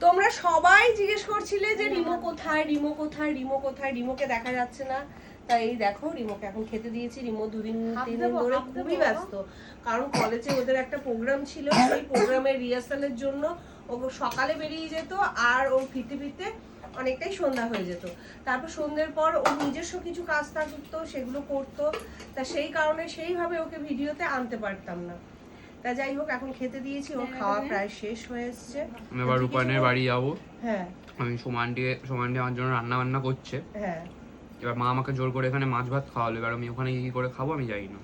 তোমরা সবাই জিজ্ঞেস করছিলে যে রিমো কোথায়, রিমো কোথায়, রিমো কোথায়, রিমোকে দেখা যাচ্ছে না। তাই এই দেখো রিমোকে এখন খেতে দিয়েছি। রিমো 2-3 দিন ধরে খুবই ব্যস্ত, কারণ কলেজে ওদের একটা প্রোগ্রাম ছিল, সেই প্রোগ্রামের রিহার্সালের জন্য ও সকালে বেরিয়ে যেত আর ওর ফিরতে ফিরতে অনেকটাই সন্ধ্যা হয়ে যেত। তারপর সন্ধ্যের পর ওর নিজস্ব কিছু কাজ থাকতো, সেগুলো করতো। তা সেই কারণে সেইভাবে ওকে ভিডিওতে আনতে পারতাম না। তা যাই হোক, এখন খেতে দিয়েছি, ওর খাওয়া প্রায় শেষ হয়ে এসছে। আমি এবার রূপায়ণের বাড়ি যাবো। হ্যাঁ, আমি সুমানটি আমার জন্য রান্না বান্না করছে। হ্যাঁ, এবার মা আমাকে জোর করে এখানে মাছ ভাত খাওয়ালো, এবার আমি ওখানে কি করে খাবো আমি জানি না।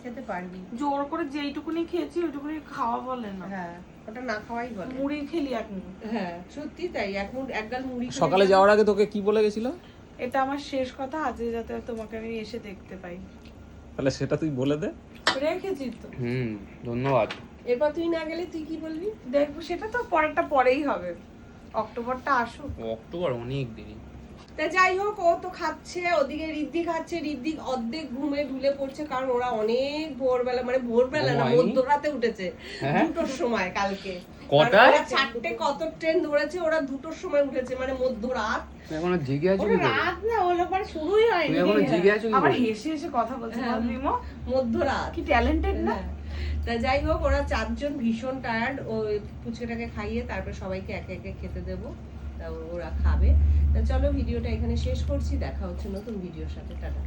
খেতে পারবি। জোর করে যেইটুকুনি খেয়েছি ওইটুকুনি খাওয়া বলে না। হ্যাঁ, ওটা না খাওয়াই বলে। মুড়ি খেলি এখন। হ্যাঁ, সত্যি তাই। এখন একগাল মুড়ি খেলে সকালে যাওয়ার আগে তোকে কি বলে গেছিল? এটা আমার শেষ কথা, আজকে যাতে তোমাকে আমি এসে দেখতে পাই। তাহলে সেটা তুই বলে দে। রেখেছি তো। ধন্যবাদ। এরপর তুই না গেলে তুই কি বলবি? দেখবো, সেটা তো পরেরটা পরেই হবে, অক্টোবরটা আসুক। অক্টোবর অনেক দেরি। তা যাই হোক, ও তো খাচ্ছে, ওদিকে রিদ্ধি খাচ্ছে। রিদ্ধি অর্ধেক ঘুমে ঢুলে পড়ছে, কারণ ওরা অনেক ভোরবেলা, মানে ভোরবেলা না, মধ্যরাতে উঠেছে। 2টোর সময় কালকে। কটায়? 4টে কত ট্রেন ধরেছে, ওরা 2টোর সময় উঠেছে, মানে মধ্যরাত। এখনো জেগে আছো কি করে? রাত না হলো, মানে শুরুই হয়নি। তুমি এখনো জেগে আছো কি আবার করে? হেসে হেসে কথা বলছে রিমো, মধ্যরাত। কি ট্যালেন্টেড না। হ্যাঁ। তা যাই হোক, ওরা 4জন ভীষণ টায়ার্ড। ওই পুচকেটাকে খাইয়ে তারপর সবাইকে একে একে খেতে দেবো, তা ওরা খাবে। তা চলো, ভিডিওটা এখানে শেষ করছি। দেখা হচ্ছে নতুন ভিডিওর সাথে। টাটা।